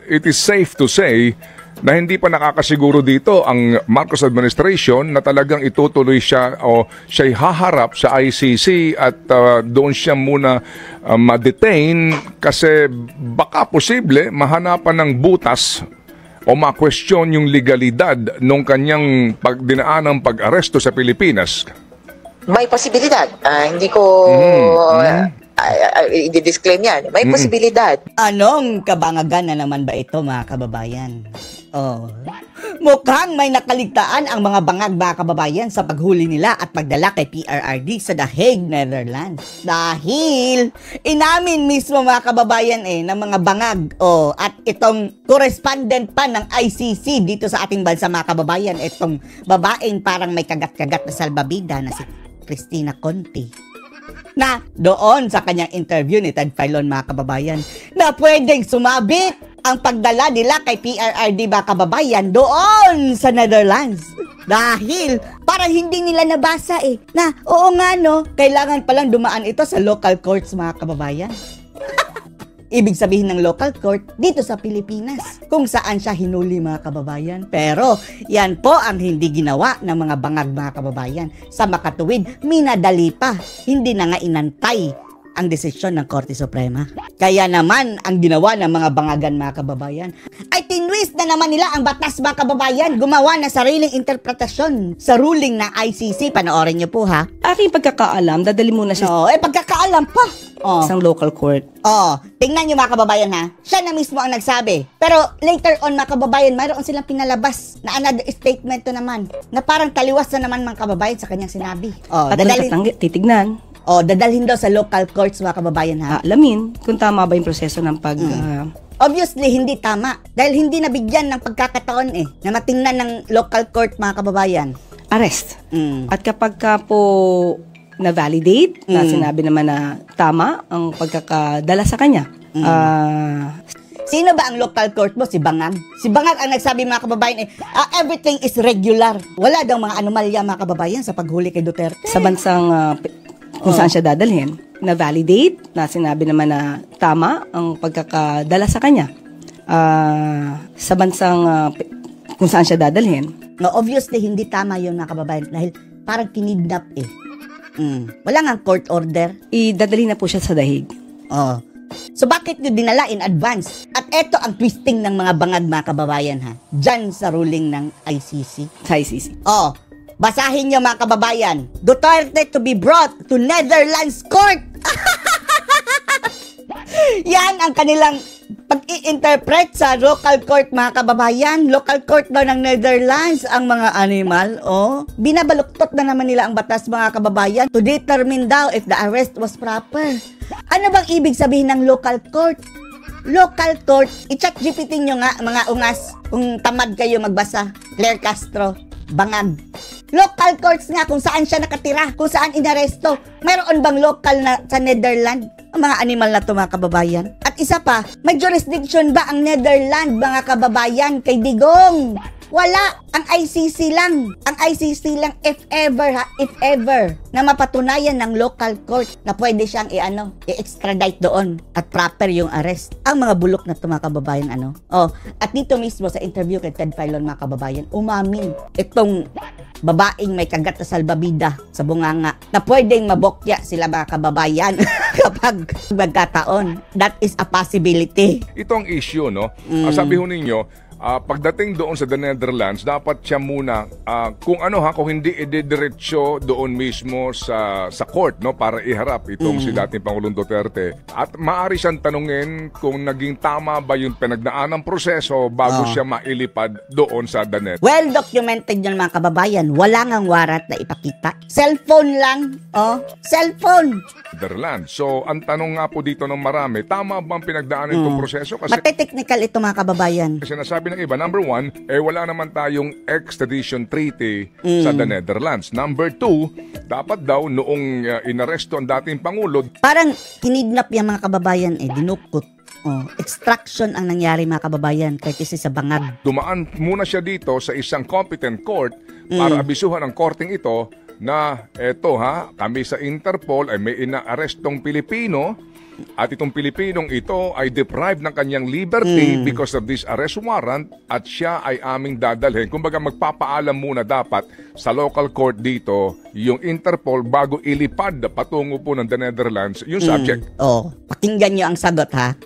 It is safe to say na hindi pa nakakasiguro dito ang Marcos administration na talagang itutuloy siya o siya'y haharap sa ICC at doon siya muna ma-detain kasi baka posible mahanapan ng butas o ma-question yung legalidad nung kanyang dinaanang pag-aresto sa Pilipinas. May posibilidad. Hindi ko i-disclaim yan. May posibilidad. Anong kabangagan na naman ba ito, mga kababayan? Oh. Mukhang may nakaligtaan ang mga bangag, mga kababayan, sa paghuli nila at pagdala kay PRRD sa The Hague, Netherlands. Dahil inamin mismo, mga kababayan, ng mga bangag at itong correspondent pa ng ICC dito sa ating bansa, mga kababayan, itong babaeng parang may kagat-kagat na salbabida na si Cristina Conti, na doon sa kanyang interview ni Ted Filon, mga kababayan, na pwedeng sumabit ang pagdala nila kay PRRD, mga kababayan, doon sa Netherlands. Dahil parang hindi nila nabasa na oo nga kailangan palang dumaan ito sa local courts, mga kababayan. Ibig sabihin ng local court dito sa Pilipinas, kung saan siya hinuli, mga kababayan. Pero yan po ang hindi ginawa ng mga bangag, mga kababayan. Sa makatuwid, minadali pa. Hindi na nga inantay ang desisyon ng Korte Suprema. Kaya naman, ang ginawa ng mga bangagan, mga kababayan, ay tinwist na naman nila ang batas, mga kababayan. Gumawa na sariling interpretasyon sa ruling ng ICC. Panoorin niyo po, ha? Aking pagkakaalam, dadali muna siya pagkakaalam pa. Isang local court. Tingnan niyo, mga kababayan, ha? Siya na mismo ang nagsabi. Pero later on, mga kababayan, mayroon silang pinalabas na another statement to naman, na parang taliwas na naman, mga kababayan, sa kanyang sinabi. At titignan. Dadalhin daw sa local courts, mga kababayan, ha? Alamin kung tama ba yung proseso ng Obviously, hindi tama. Dahil hindi nabigyan ng pagkakataon na matingnan ng local court, mga kababayan. Arrest. At kapag ka po na-validate, na sinabi naman na tama ang pagkakadala sa kanya. Sino ba ang local court mo? Si Bangag? Si Bangag ang nagsabi, mga kababayan, everything is regular. Wala daw mga anomalya, mga kababayan, sa paghuli kay Duterte. Sa bansang kung saan siya dadalhin, na-validate, na sinabi naman na tama ang pagkakadala sa kanya. Sa bansang kung saan siya dadalhin. No, obviously, hindi tama yun, mga kababayan, dahil parang kinidnap Wala nga court order. Idadali na po siya sa The Hague. So bakit nyo dinala in advance? At eto ang twisting ng mga bangag, mga kababayan, ha? Diyan sa ruling ng ICC. Sa ICC. Basahin nyo, mga kababayan. Duterte to be brought to Netherlands court. Yan ang kanilang pag-i-interpret sa local court, mga kababayan. Local court daw ng Netherlands ang mga animal. Binabaluktot na naman nila ang batas, mga kababayan, to determine daw if the arrest was proper. Ano bang ibig sabihin ng local court? Local court, i-chat GPT nyo nga, mga ungas, kung tamad kayo magbasa. Claire Castro, bangag. Local courts nga, kung saan siya nakatira, kung saan inaresto. Mayroon bang local na sa Netherlands? Ang mga animal na ito, mga kababayan. At isa pa, may jurisdiction ba ang Netherlands, mga kababayan, kay Digong? Wala. Ang ICC lang. Ang ICC lang, if ever, na mapatunayan ng local court na pwede siyang i-extradite doon at proper yung arrest. Ang mga bulok na ito, mga kababayan, At dito mismo sa interview kay Ted Filon, mga kababayan, umamin itong babaeng may kagat na salbabida sa bunganga na pwedeng mabokya sila, mga kababayan, kapag magkataon. That is a possibility. Itong issue, sabi ho ninyo, pagdating doon sa The Netherlands, dapat siya muna, kung hindi idediretso doon mismo sa court, para iharap itong si dating Pangulong Duterte. At maaari siyang tanungin kung naging tama ba yung pinagdaan ng proseso bago siya mailipad doon sa The Netherlands. Well documented yun, mga kababayan. Wala ngang warat na ipakita. Cellphone lang. Cellphone. Netherlands. So, ang tanong nga po dito ng marami, tama bang pinagdaanan itong proseso? Kasi mate-technical ito, mga kababayan. Kasi nasabi ng iba, number one, wala naman tayong extradition treaty sa The Netherlands. Number two, dapat daw noong inaresto ang dating Pangulo, parang kinidnap yung mga kababayan, dinukot. Extraction ang nangyari, mga kababayan, kasi sa bangag. Dumaan muna siya dito sa isang competent court para abisuhan ang korting ito na kami sa Interpol ay may inaarestong Pilipino At itong Pilipinong ito ay deprived ng kanyang liberty because of this arrest warrant at siya ay aming dadalhin. Kumbaga magpapaalam muna dapat sa local court dito yung Interpol bago ilipad patungo po ng the Netherlands yung subject. Oh, pakinggan nyo ang sagot ha.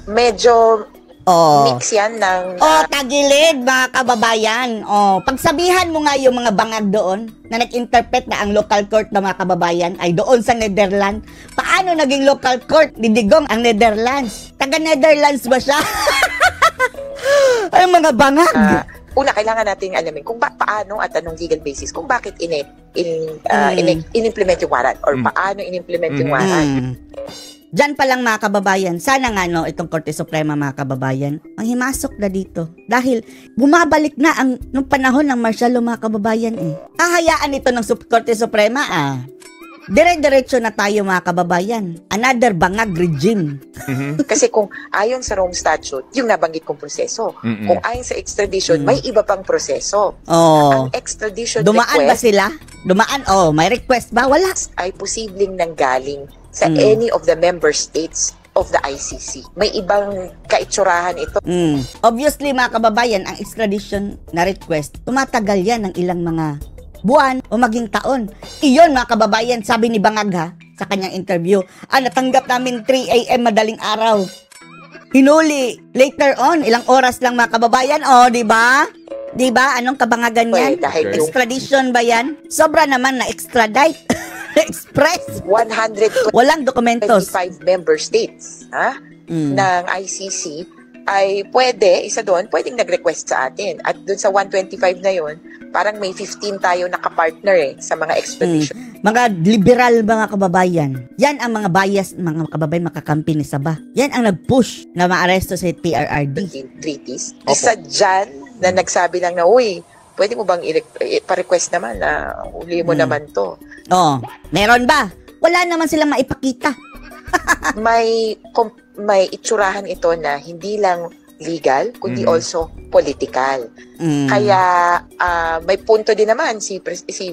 Medyo Oh. mix yan ng... Tagilid mga kababayan. Pagsabihan mo nga yung mga bangag doon na nag-interpret na ang local court na mga kababayan ay doon sa Netherlands. Paano naging local court? Didigong ang Netherlands. Taga-Netherlands ba siya? Ay mga bangag. Una, kailangan nating alamin kung paano at anong legal basis, kung bakit in-implement yung warrant or paano in-implement yung warrant. Diyan pa lang mga kababayan, sana nga itong Korte Suprema mga kababayan, ang himasok na dito. Dahil bumabalik na nung panahon ng martial law mga kababayan Kahayaan ito ng Korte Suprema Dire-diretso na tayo mga kababayan. Another bangag regime. Kasi kung ayon sa Rome Statute, yung nabanggit kong proseso. Kung ayon sa extradition, may iba pang proseso. Ang extradition Dumaan ba request sila? Dumaan? May request ba? Wala. ay posibleng nanggaling sa any of the member states of the ICC. May ibang kaitsurahan ito. Obviously mga kababayan, ang extradition na request, tumatagal yan ng ilang mga buwan o maging taon. Iyon mga kababayan, sabi ni Bangag sa kanyang interview. Natanggap namin 3 a.m. madaling araw. Hinuli later on, ilang oras lang mga kababayan. di ba? Di ba? Anong kabangagan yan? Dahil yung Extradition ba yan? Sobra naman na extradite. Express. 125 Walang dokumentos. member states ng ICC ay pwedeng nag-request sa atin. At dun sa 125 na yon, parang may 15 tayo nakapartner sa mga extradition. Mga liberal mga kababayan. Yan ang mga bias mga kababayan makakampi ni Sabah. Yan ang nag-push na maaresto sa PRRD. Treaties. Isa dyan na nagsabi lang na, uy, pwede mo bang i-request naman na uli mo naman to? Meron ba? Wala naman silang maipakita. may itsurahan ito na hindi lang legal, kundi also political. Kaya may punto din naman si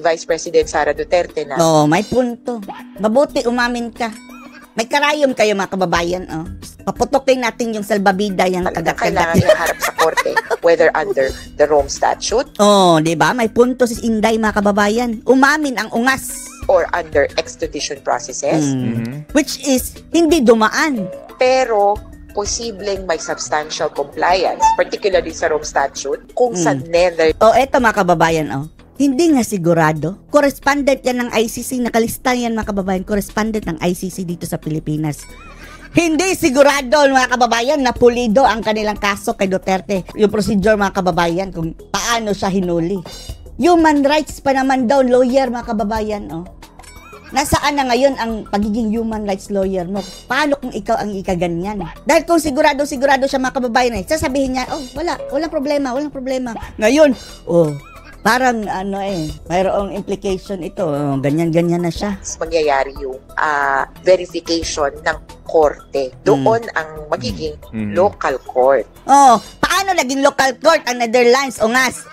Vice President Sara Duterte na. May punto. Mabuti umamin ka. May karayom kayo mga kababayan. Paputokin natin yung salbabida yung kagat-kagat. Kailangan iharap sa korte, whether under the Rome Statute. Di ba? May punto si Inday mga kababayan. Umamin ang ungas. Or under extradition processes. Which is hindi dumaan. Pero posibleng may substantial compliance, particularly sa Rome Statute, kung sa Netherlands. Eto mga kababayan, hindi nga sigurado. Correspondent yan ng ICC, nakalista yan mga kababayan, correspondent ng ICC dito sa Pilipinas. Hindi sigurado mga kababayan na pulido ang kanilang kaso kay Duterte. Yung procedure mga kababayan kung paano siya hinuli. Human rights pa naman daw lawyer mga kababayan. Nasaan na ngayon ang pagiging human rights lawyer mo? Paano kung ikaw ang ikaganyan? Dahil kung sigurado siya mga kababayan sasabihin niya, walang problema. Ngayon, parang mayroong implication ito. Ganyan-ganyan na siya. Mangyayari yung verification ng korte. Doon ang magiging local court. Paano naging local court ang Netherlands? Ungas.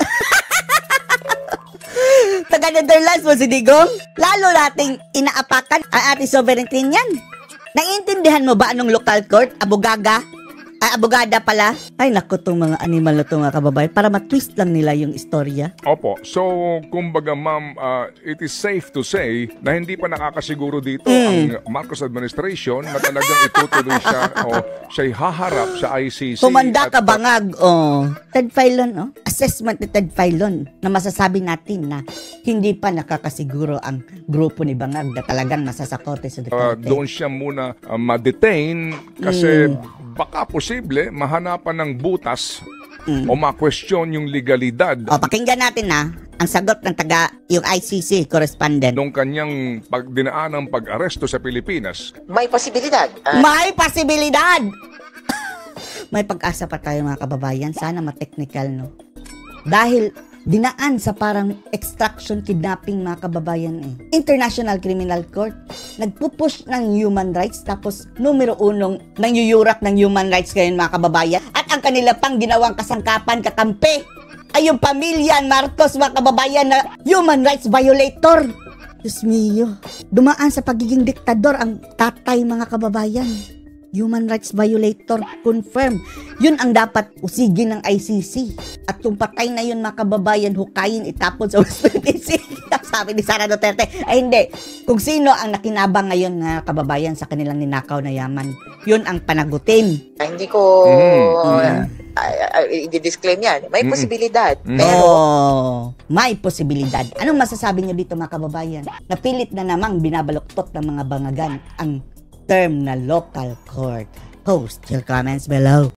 Taga-Netherlands mo si Digong? Lalo nating inaapakan ang ating sovereignty niyan. Naiintindihan mo ba anong local court? Abogada pala? Ay naku, itong mga animal na itong mga kababayan para matwist lang nila yung istorya. Opo. So, kumbaga ma'am, it is safe to say na hindi pa nakakasiguro dito ang Marcos administration na talagang itutuloy siya o siya'y haharap sa ICC. Kumanda ka bangag. Ted Filon, assessment ni Ted Filon na masasabi natin na hindi pa nakakasiguro ang grupo ni Bangag na talagang masasakote sa Duterte. Doon siya muna ma-detain kasi baka posible mahanapan ng butas o ma-question yung legalidad. Pakinggan natin ang sagot ng yung ICC correspondent. Nung kanyang dinaan ng pag-aresto sa Pilipinas. May posibilidad. May posibilidad! May pag-asa pa tayo mga kababayan. Sana ma-technical, no? Dahil dinaan sa parang extraction, kidnapping mga kababayan International Criminal Court, nagpupush ng human rights tapos numero 1 nangyuyurak ng human rights ngayon mga kababayan. At ang kanila pang ginawang kasangkapan, kakampi, ay yung pamilya Marcos mga kababayan na human rights violator. Diyos mio, dumaan sa pagiging diktador ang tatay, mga kababayan. Human rights violator, confirm. Yun ang dapat usigin ng ICC. At yung patay na yun, mga kababayan, hukayin, itapon sa West Philippine Sea. Sabi ni Sara Duterte. Ay hindi, kung sino ang nakinabang ngayon na kababayan sa kanilang ninakaw na yaman, yun ang panagutin. Hindi ko i-disclaim yan. May posibilidad. Pero may posibilidad. Anong masasabi niyo dito, mga kababayan? Napilit na namang binabaluktot ng mga bangagan ang term na local court. Post your comments below.